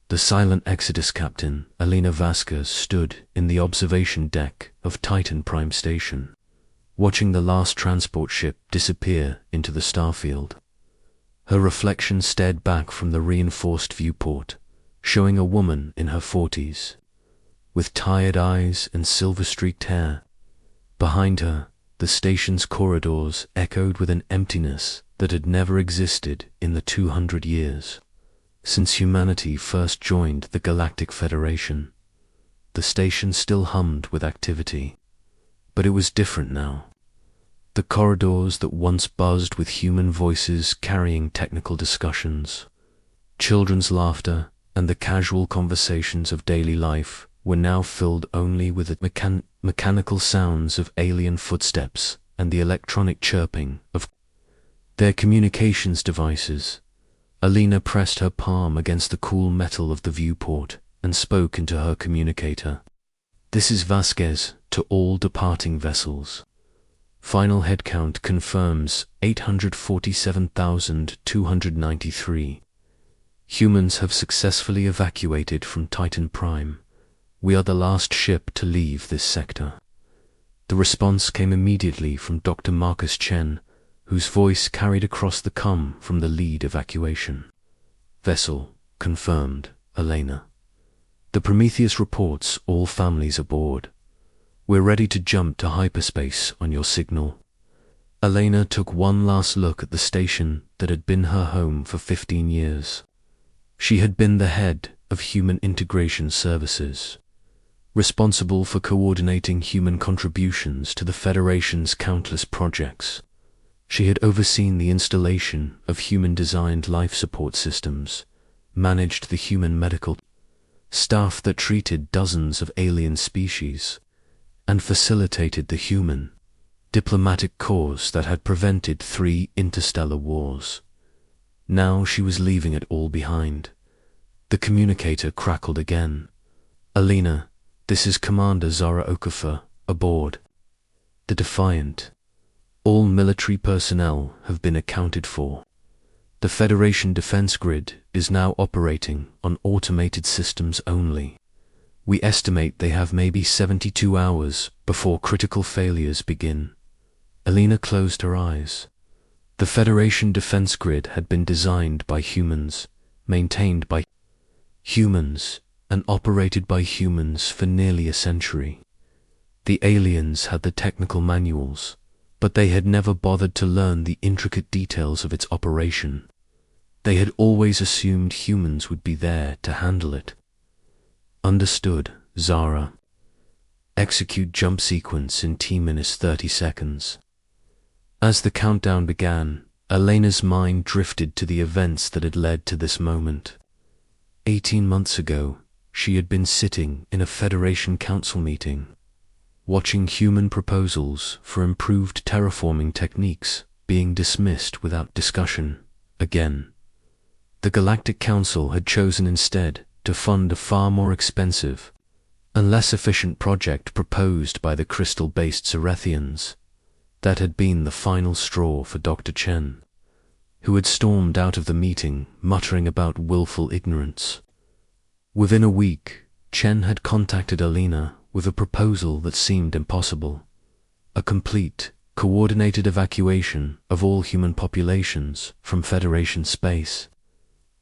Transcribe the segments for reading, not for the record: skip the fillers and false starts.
The silent Exodus captain, Elena Vasquez, stood in the observation deck of Titan Prime Station, watching the last transport ship disappear into the starfield. Her reflection stared back from the reinforced viewport, showing a woman in her 40s, with tired eyes and silver-streaked hair. Behind her, the station's corridors echoed with an emptiness that had never existed in the 200 years since humanity first joined the Galactic Federation. The station still hummed with activity, but it was different now. The corridors that once buzzed with human voices carrying technical discussions, children's laughter, and the casual conversations of daily life were now filled only with the mechanical sounds of alien footsteps and the electronic chirping of their communications devices. Elena pressed her palm against the cool metal of the viewport and spoke into her communicator. "This is Vasquez to all departing vessels. Final headcount confirms 847,293. Humans have successfully evacuated from Titan Prime. We are the last ship to leave this sector." The response came immediately from Dr. Marcus Chen, whose voice carried across the com from the lead evacuation. "Vessel confirmed, Elena. The Prometheus reports all families aboard. We're ready to jump to hyperspace on your signal." Elena took one last look at the station that had been her home for 15 years. She had been the head of Human Integration Services, responsible for coordinating human contributions to the Federation's countless projects. She had overseen the installation of human-designed life support systems, managed the human medical staff that treated dozens of alien species, and facilitated the human diplomatic cause that had prevented 3 interstellar wars. Now she was leaving it all behind. The communicator crackled again. "Elena, this is Commander Zara Okafor, aboard the Defiant. All military personnel have been accounted for. The Federation defense grid is now operating on automated systems only. We estimate they have maybe 72 hours before critical failures begin." Elena closed her eyes. The Federation defense grid had been designed by humans, maintained by humans, and operated by humans for nearly a century. The aliens had the technical manuals, but they had never bothered to learn the intricate details of its operation. They had always assumed humans would be there to handle it. "Understood, Zara. Execute jump sequence in T-30 seconds." As the countdown began, Elena's mind drifted to the events that had led to this moment. 18 months ago, she had been sitting in a Federation Council meeting, watching human proposals for improved terraforming techniques being dismissed without discussion again. The Galactic Council had chosen instead to fund a far more expensive and less efficient project proposed by the crystal-based Cerethians. That had been the final straw for Dr. Chen, who had stormed out of the meeting muttering about willful ignorance. Within a week, Chen had contacted Elena with a proposal that seemed impossible: a complete, coordinated evacuation of all human populations from Federation space.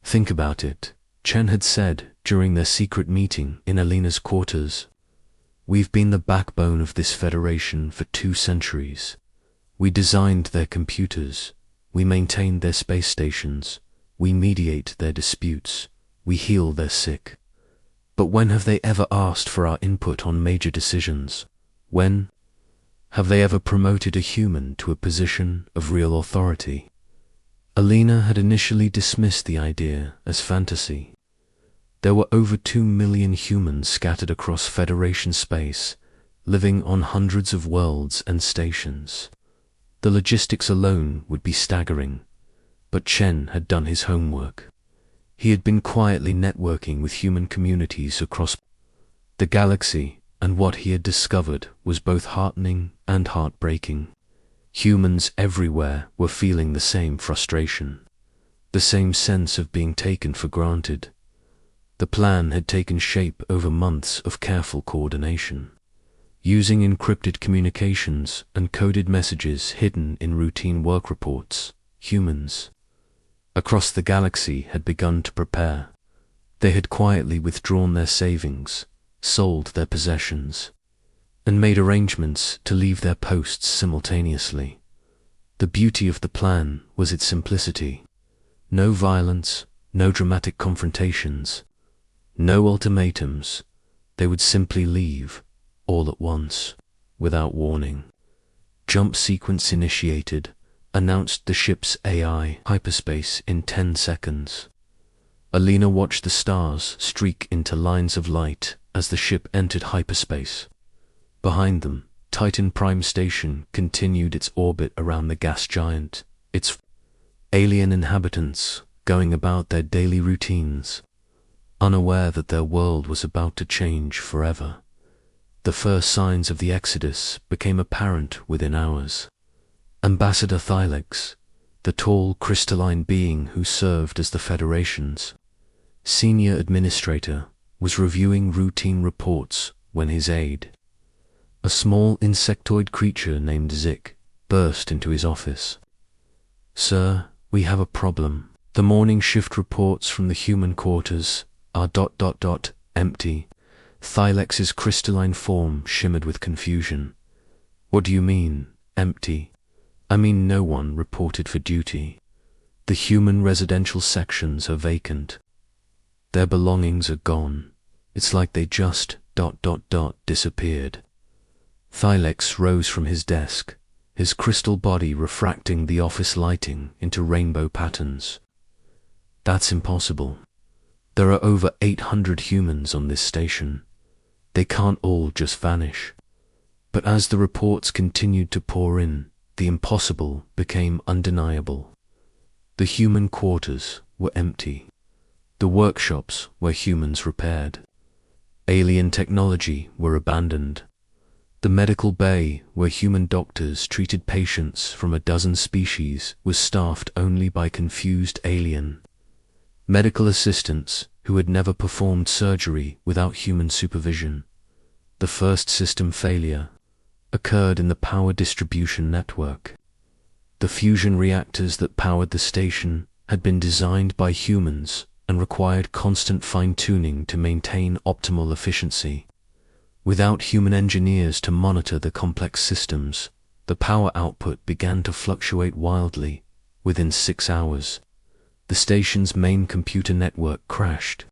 "Think about it," Chen had said during their secret meeting in Elena's quarters. "We've been the backbone of this Federation for 2 centuries. We designed their computers, we maintained their space stations, we mediate their disputes, we heal their sick. But when have they ever asked for our input on major decisions? When have they ever promoted a human to a position of real authority?" Elena had initially dismissed the idea as fantasy. There were over 2 million humans scattered across Federation space, living on hundreds of worlds and stations. The logistics alone would be staggering, but Chen had done his homework. He had been quietly networking with human communities across the galaxy, and what he had discovered was both heartening and heartbreaking. Humans everywhere were feeling the same frustration, the same sense of being taken for granted. The plan had taken shape over months of careful coordination. Using encrypted communications and coded messages hidden in routine work reports, humans across the galaxy had begun to prepare. They had quietly withdrawn their savings, sold their possessions, and made arrangements to leave their posts simultaneously. The beauty of the plan was its simplicity. No violence, no dramatic confrontations, no ultimatums. They would simply leave, all at once, without warning. Jump sequence initiated, announced the ship's AI hyperspace in 10 seconds. Alina watched the stars streak into lines of light as the ship entered hyperspace. Behind them, Titan Prime Station continued its orbit around the gas giant, its alien inhabitants going about their daily routines, unaware that their world was about to change forever. The first signs of the exodus became apparent within hours. Ambassador Thylex, the tall crystalline being who served as the Federation's senior administrator, was reviewing routine reports when his aide, a small insectoid creature named Zik, burst into his office. "Sir, we have a problem. The morning shift reports from the human quarters are ... empty." Thylex's crystalline form shimmered with confusion. "What do you mean, empty?" "I mean no one reported for duty. The human residential sections are vacant. Their belongings are gone. It's like they just ... disappeared." Thylex rose from his desk, his crystal body refracting the office lighting into rainbow patterns. "That's impossible. There are over 800 humans on this station. They can't all just vanish." But as the reports continued to pour in, the impossible became undeniable. The human quarters were empty. The workshops where humans repaired. Alien technology were abandoned. The medical bay where human doctors treated patients from a dozen species was staffed only by confused alien medical assistants who had never performed surgery without human supervision. The first system failure occurred in the power distribution network. The fusion reactors that powered the station had been designed by humans and required constant fine-tuning to maintain optimal efficiency. Without human engineers to monitor the complex systems, the power output began to fluctuate wildly. Within 6 hours, the station's main computer network crashed.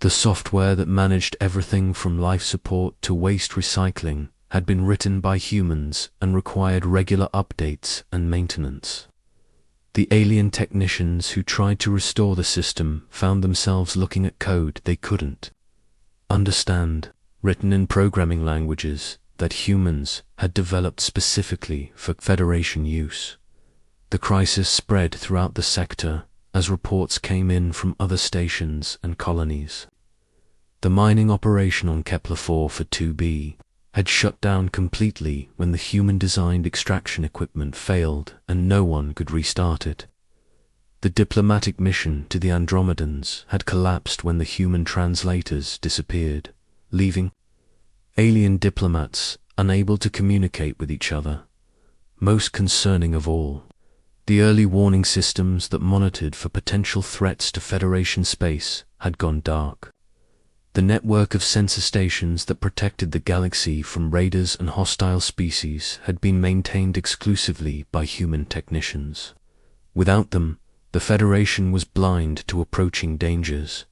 The software that managed everything from life support to waste recycling had been written by humans and required regular updates and maintenance. The alien technicians who tried to restore the system found themselves looking at code they couldn't understand, written in programming languages that humans had developed specifically for Federation use. The crisis spread throughout the sector as reports came in from other stations and colonies. The mining operation on Kepler-4 for 2b had shut down completely when the human-designed extraction equipment failed and no one could restart it. The diplomatic mission to the Andromedans had collapsed when the human translators disappeared, leaving alien diplomats unable to communicate with each other. Most concerning of all, the early warning systems that monitored for potential threats to Federation space had gone dark. The network of sensor stations that protected the galaxy from raiders and hostile species had been maintained exclusively by human technicians. Without them, the Federation was blind to approaching dangers.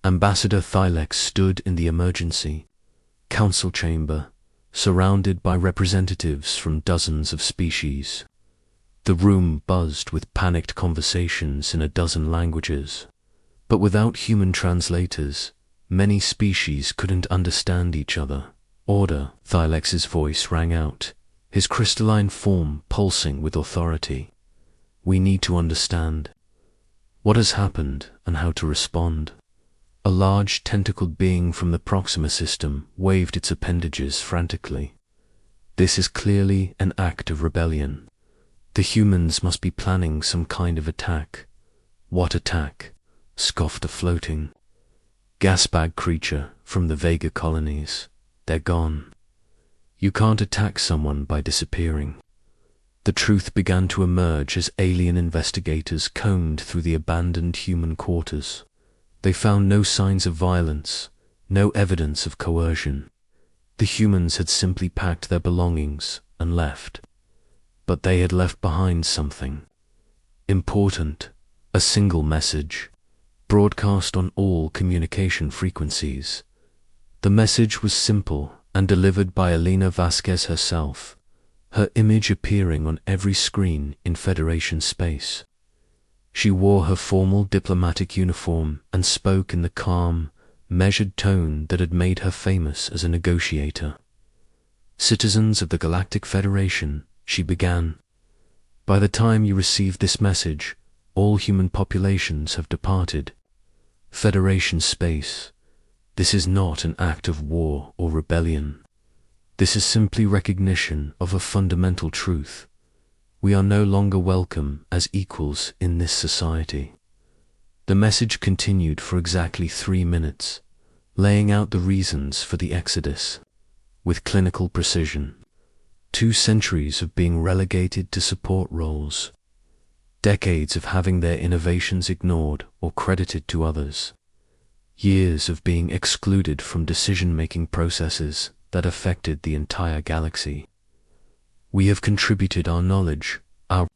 Ambassador Thylex stood in the emergency council chamber, surrounded by representatives from dozens of species. The room buzzed with panicked conversations in a dozen languages. But without human translators, many species couldn't understand each other. "Order," Thylex's voice rang out, his crystalline form pulsing with authority. "We need to understand what has happened and how to respond." A large tentacled being from the Proxima system waved its appendages frantically. "This is clearly an act of rebellion. The humans must be planning some kind of attack." "What attack?" scoffed the floating Gasbag creature from the Vega colonies. They're gone. You can't attack someone by disappearing. The truth began to emerge as alien investigators combed through the abandoned human quarters. They found no signs of violence, no evidence of coercion. The humans had simply packed their belongings and left. But they had left behind something important, a single message, broadcast on all communication frequencies. The message was simple and delivered by Elena Vasquez herself, her image appearing on every screen in Federation space. She wore her formal diplomatic uniform and spoke in the calm, measured tone that had made her famous as a negotiator. "Citizens of the Galactic Federation," she began, "by the time you receive this message, all human populations have departed. Federation space. This is not an act of war or rebellion. This is simply recognition of a fundamental truth. We are no longer welcome as equals in this society." The message continued for exactly 3 minutes, laying out the reasons for the exodus with clinical precision. 2 centuries of being relegated to support roles. Decades of having their innovations ignored or credited to others. Years of being excluded from decision-making processes that affected the entire galaxy. "We have contributed our knowledge, our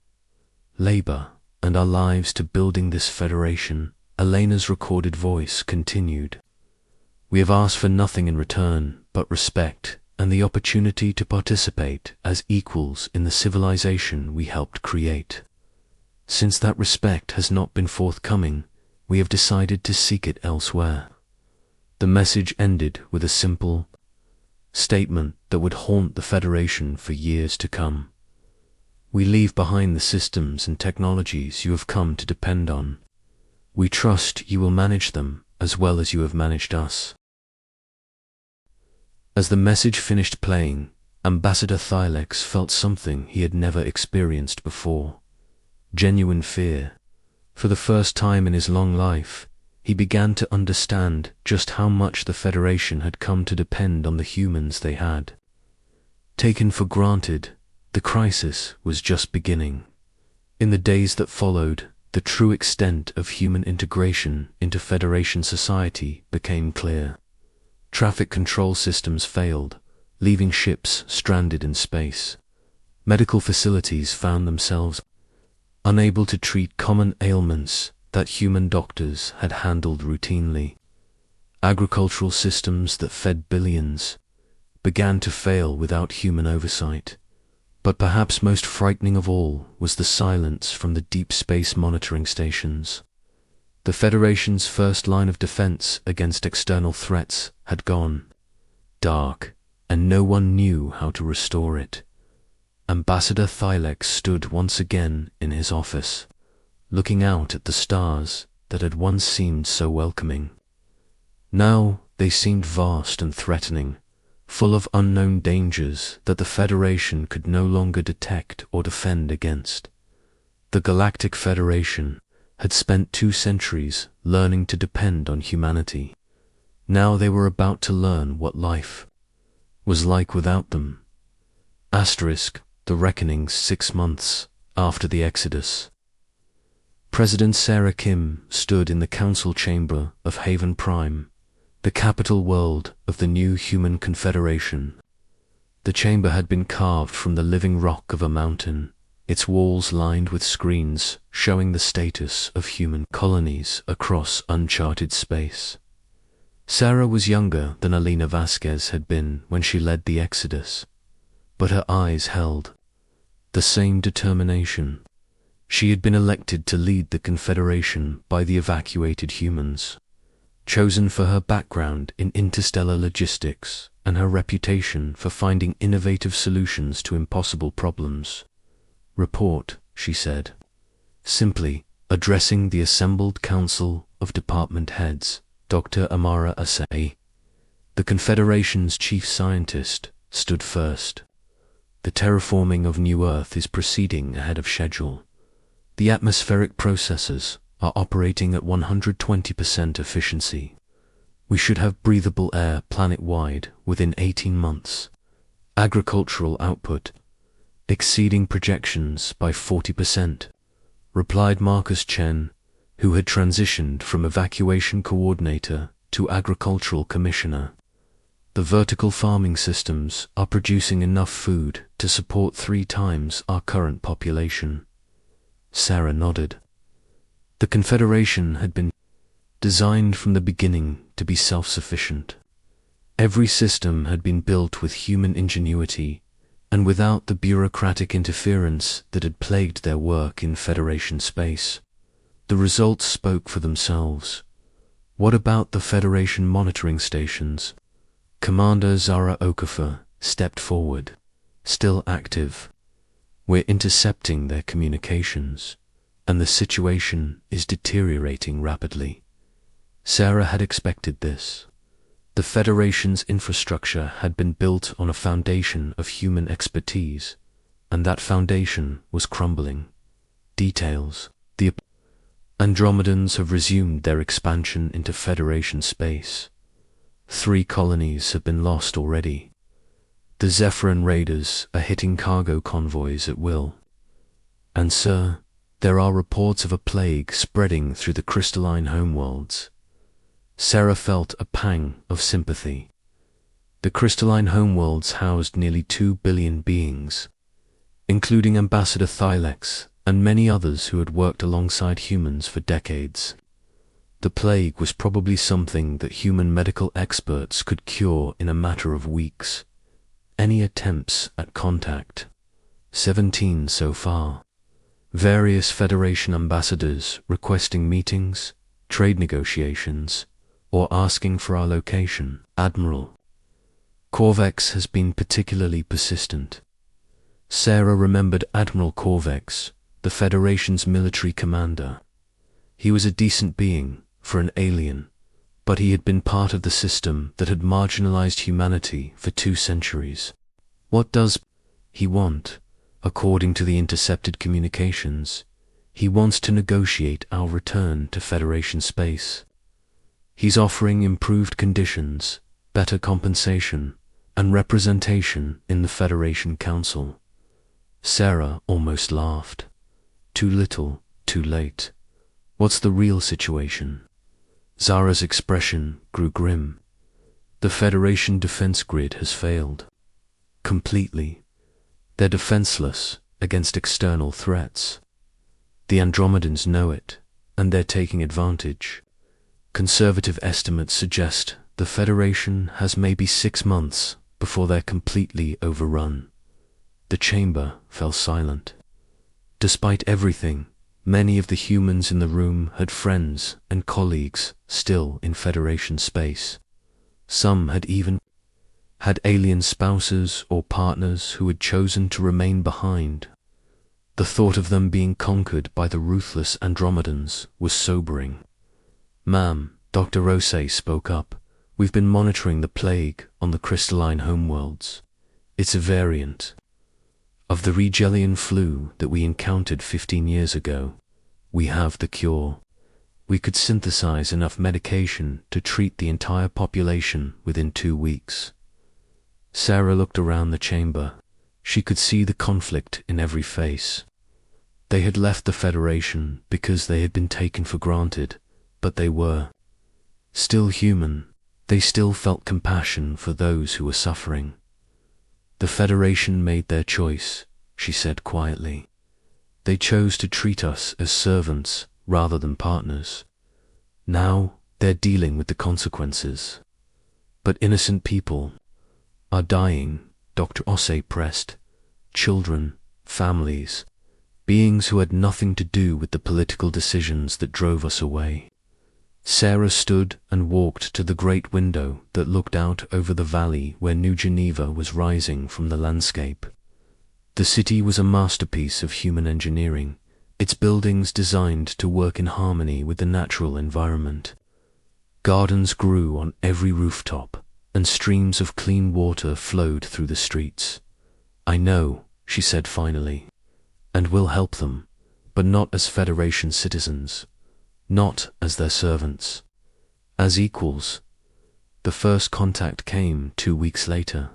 labor, and our lives to building this federation," Elena's recorded voice continued. "We have asked for nothing in return but respect and the opportunity to participate as equals in the civilization we helped create. Since that respect has not been forthcoming, we have decided to seek it elsewhere." The message ended with a simple statement that would haunt the Federation for years to come. "We leave behind the systems and technologies you have come to depend on. We trust you will manage them as well as you have managed us." As the message finished playing, Ambassador Thylex felt something he had never experienced before. Genuine fear. For the first time in his long life, he began to understand just how much the Federation had come to depend on the humans they had. Taken for granted, the crisis was just beginning. In the days that followed, the true extent of human integration into Federation society became clear. Traffic control systems failed, leaving ships stranded in space. Medical facilities found themselves unable to treat common ailments that human doctors had handled routinely. Agricultural systems that fed billions began to fail without human oversight. But perhaps most frightening of all was the silence from the deep space monitoring stations. The Federation's first line of defense against external threats had gone dark, and no one knew how to restore it. Ambassador Thylex stood once again in his office, looking out at the stars that had once seemed so welcoming. Now they seemed vast and threatening, full of unknown dangers that the Federation could no longer detect or defend against. The Galactic Federation had spent 2 centuries learning to depend on humanity. Now they were about to learn what life was like without them. The reckoning 6 months after the Exodus. President Sarah Kim stood in the council chamber of Haven Prime, the capital world of the new human confederation. The chamber had been carved from the living rock of a mountain, its walls lined with screens showing the status of human colonies across uncharted space. Sarah was younger than Elena Vasquez had been when she led the Exodus, but her eyes held the same determination. She had been elected to lead the Confederation by the evacuated humans, chosen for her background in interstellar logistics and her reputation for finding innovative solutions to impossible problems. "Report," she said, simply addressing the assembled council of department heads. Dr. Amara Asai, the Confederation's chief scientist, stood first. "The terraforming of New Earth is proceeding ahead of schedule. The atmospheric processors are operating at 120% efficiency. We should have breathable air planet-wide within 18 months. Agricultural output exceeding projections by 40%, replied Marcus Chen, who had transitioned from evacuation coordinator to agricultural commissioner. The vertical farming systems are producing enough food to support 3 times our current population. Sarah nodded. The Confederation had been designed from the beginning to be self-sufficient. Every system had been built with human ingenuity and without the bureaucratic interference that had plagued their work in Federation space. The results spoke for themselves. What about the Federation monitoring stations? Commander Zara Okafor stepped forward. Still active. We're intercepting their communications, and the situation is deteriorating rapidly. Sarah had expected this. The Federation's infrastructure had been built on a foundation of human expertise, and that foundation was crumbling. Details. The Andromedans have resumed their expansion into Federation space. 3 colonies have been lost already. The Zephyrin raiders are hitting cargo convoys at will. And sir, there are reports of a plague spreading through the crystalline homeworlds. Sarah felt a pang of sympathy. The crystalline homeworlds housed nearly 2 billion beings, including Ambassador Thylex and many others who had worked alongside humans for decades. The plague was probably something that human medical experts could cure in a matter of weeks. Any attempts at contact? 17 so far. Various Federation ambassadors requesting meetings, trade negotiations, or asking for our location. Admiral Corvex has been particularly persistent. Sarah remembered Admiral Corvex, the Federation's military commander. He was a decent being for an alien, but he had been part of the system that had marginalized humanity for 2 centuries. What does he want? According to the intercepted communications, he wants to negotiate our return to Federation space. He's offering improved conditions, better compensation, and representation in the Federation Council. Sarah almost laughed. Too little, too late. What's the real situation? Zara's expression grew grim. The Federation defense grid has failed. Completely. They're defenseless against external threats. The Andromedans know it, and they're taking advantage. Conservative estimates suggest the Federation has maybe 6 months before they're completely overrun. The chamber fell silent. Despite everything, many of the humans in the room had friends and colleagues still in Federation space. Some had even had alien spouses or partners who had chosen to remain behind. The thought of them being conquered by the ruthless Andromedans was sobering. "Ma'am," Dr. Rosé spoke up, "we've been monitoring the plague on the crystalline homeworlds. It's a variant of the Regelian flu that we encountered 15 years ago. We have the cure. We could synthesize enough medication to treat the entire population within 2 weeks." Sarah looked around the chamber. She could see the conflict in every face. They had left the Federation because they had been taken for granted, but they were still human. They still felt compassion for those who were suffering. "The Federation made their choice," she said quietly. "They chose to treat us as servants rather than partners. Now they're dealing with the consequences. But innocent people are dying," Dr. Ossé pressed. "Children, families, beings who had nothing to do with the political decisions that drove us away." Sarah stood and walked to the great window that looked out over the valley where New Geneva was rising from the landscape. The city was a masterpiece of human engineering, its buildings designed to work in harmony with the natural environment. Gardens grew on every rooftop, and streams of clean water flowed through the streets. "I know," she said finally, "and we'll help them, but not as Federation citizens, not as their servants. As equals, The first contact came 2 weeks later.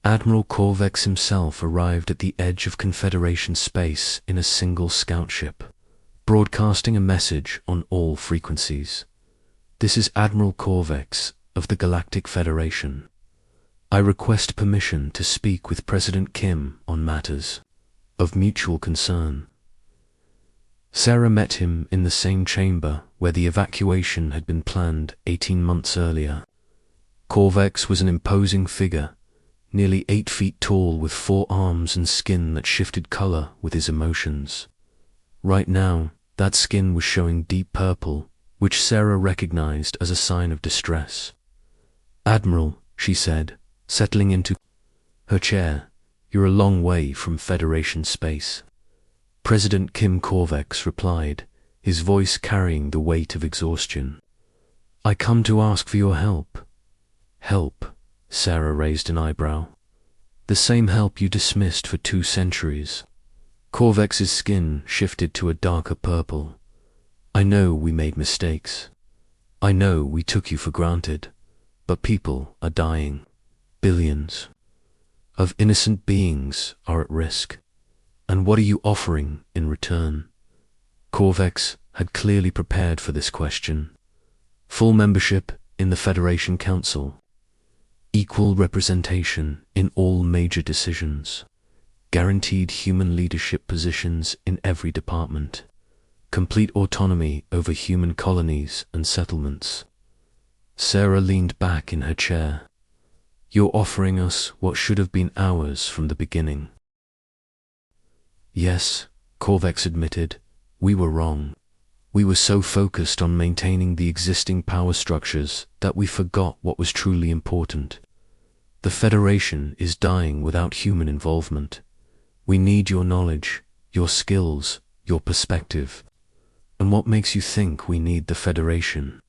Admiral Corvex himself arrived at the edge of Confederation space in a single scout ship, broadcasting a message on all frequencies. "This is Admiral Corvex of the Galactic Federation. I request permission to speak with President Kim on matters of mutual concern." Sarah met him in the same chamber where the evacuation had been planned 18 months earlier. Corvex was an imposing figure, nearly 8 feet tall, with 4 arms and skin that shifted color with his emotions. Right now, that skin was showing deep purple, which Sarah recognized as a sign of distress. "Admiral," she said, settling into her chair, "you're a long way from Federation space." President Kim Corvex replied, his voice carrying the weight of exhaustion. "I come to ask for your help." "Help?" Sarah raised an eyebrow. "The same help you dismissed for 2 centuries. Corvex's skin shifted to a darker purple. "I know we made mistakes. I know we took you for granted. But people are dying. Billions of innocent beings are at risk. And what are you offering in return?" Corvex had clearly prepared for this question. Full membership in the Federation Council, equal representation in all major decisions, guaranteed human leadership positions in every department, complete autonomy over human colonies and settlements. Sarah leaned back in her chair. "You're offering us what should have been ours from the beginning." "Yes," Corvex admitted, "we were wrong. We were so focused on maintaining the existing power structures that we forgot what was truly important. The Federation is dying without human involvement. We need your knowledge, your skills, your perspective. And what makes you think we need the Federation?"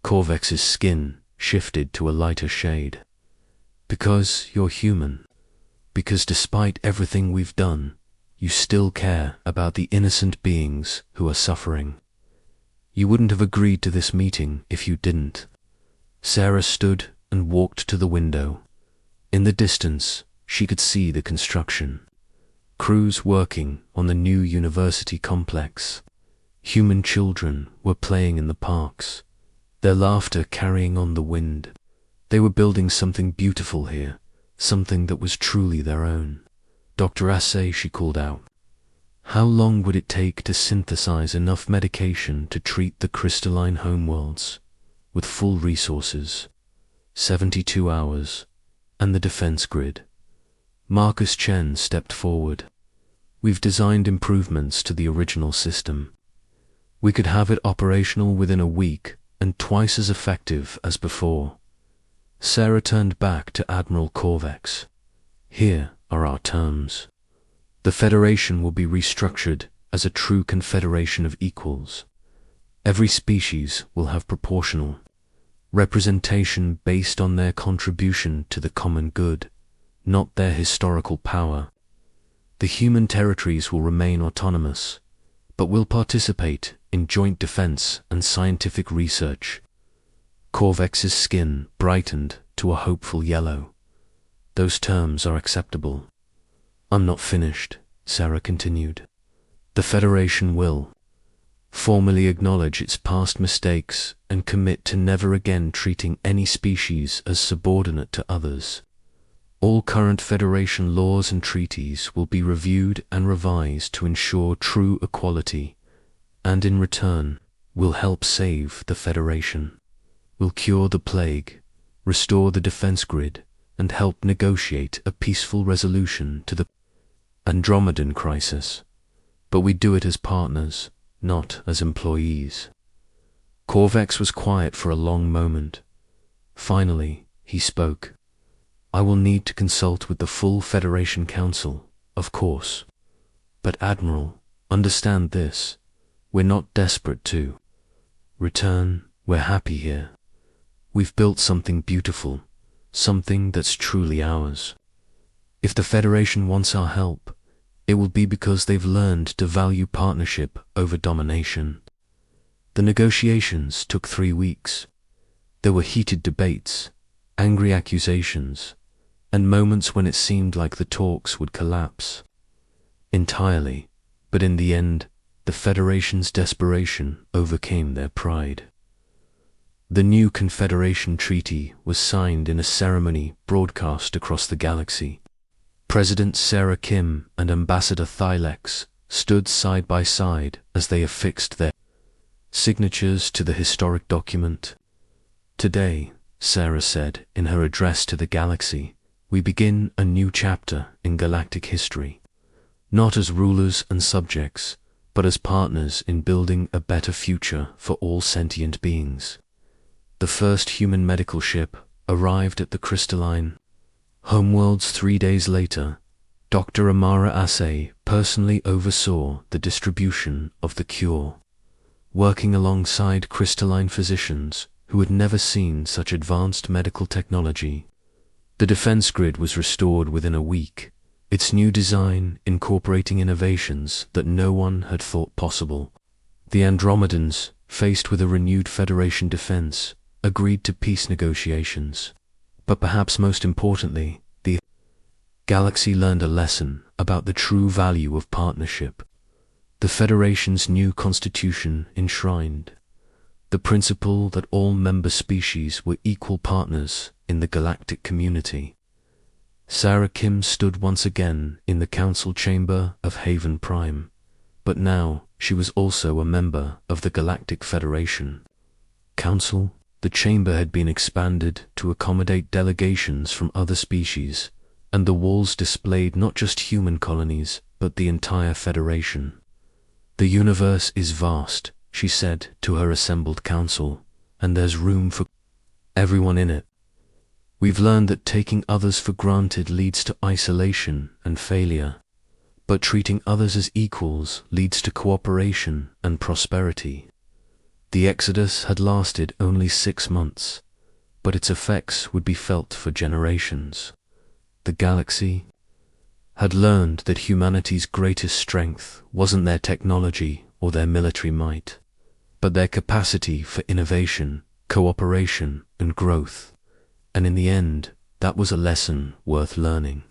Corvex's skin shifted to a lighter shade. "Because you're human. Because despite everything we've done, you still care about the innocent beings who are suffering. You wouldn't have agreed to this meeting if you didn't." Sarah stood and walked to the window. In the distance, she could see the construction. Crews working on the new university complex. Human children were playing in the parks, their laughter carrying on the wind. They were building something beautiful here, something that was truly their own. "Dr. Assay," she called out, "how long would it take to synthesize enough medication to treat the crystalline homeworlds with full resources?" 72 hours, and the defense grid. Marcus Chen stepped forward. "We've designed improvements to the original system. We could have it operational within a week and twice as effective as before." Sarah turned back to Admiral Corvex. "Here are our terms. The Federation will be restructured as a true confederation of equals. Every species will have proportional representation based on their contribution to the common good, not their historical power. The human territories will remain autonomous, but will participate in joint defense and scientific research." Corvex's skin brightened to a hopeful yellow. "Those terms are acceptable." "I'm not finished," Sarah continued. "The Federation will formally acknowledge its past mistakes and commit to never again treating any species as subordinate to others. All current Federation laws and treaties will be reviewed and revised to ensure true equality, and in return, will help save the Federation. We'll cure the plague, restore the defense grid, and help negotiate a peaceful resolution to the Andromedan crisis. But we do it as partners, not as employees." Corvex was quiet for a long moment. Finally, he spoke. "I will need to consult with the full Federation Council, of course. But Admiral, understand this. We're not desperate to return. We're happy here. We've built something beautiful, something that's truly ours. If the Federation wants our help, it will be because they've learned to value partnership over domination." The negotiations took 3 weeks. There were heated debates, angry accusations, and moments when it seemed like the talks would collapse entirely, but in the end, the Federation's desperation overcame their pride. The new Confederation Treaty was signed in a ceremony broadcast across the galaxy. President Sarah Kim and Ambassador Thylex stood side by side as they affixed their signatures to the historic document. Today, Sarah said in her address to the galaxy, we begin a new chapter in galactic history, not as rulers and subjects, but as partners in building a better future for all sentient beings. The first human medical ship arrived at the crystalline homeworlds 3 days later. Dr. Amara Assay personally oversaw the distribution of the cure, working alongside crystalline physicians who had never seen such advanced medical technology. The defense grid was restored within a week, its new design incorporating innovations that no one had thought possible. The Andromedans, faced with a renewed Federation defense, agreed to peace negotiations. But perhaps most importantly, the galaxy learned a lesson about the true value of partnership. The Federation's new constitution enshrined the principle that all member species were equal partners in the galactic community. Sarah Kim stood once again in the council chamber of Haven Prime, but now she was also a member of the Galactic Federation Council. The chamber had been expanded to accommodate delegations from other species, and the walls displayed not just human colonies, but the entire Federation. The universe is vast, she said to her assembled council, and there's room for everyone in it. We've learned that taking others for granted leads to isolation and failure, but treating others as equals leads to cooperation and prosperity. The exodus had lasted only 6 months, but its effects would be felt for generations. The galaxy had learned that humanity's greatest strength wasn't their technology or their military might, but their capacity for innovation, cooperation, and growth. And in the end, that was a lesson worth learning.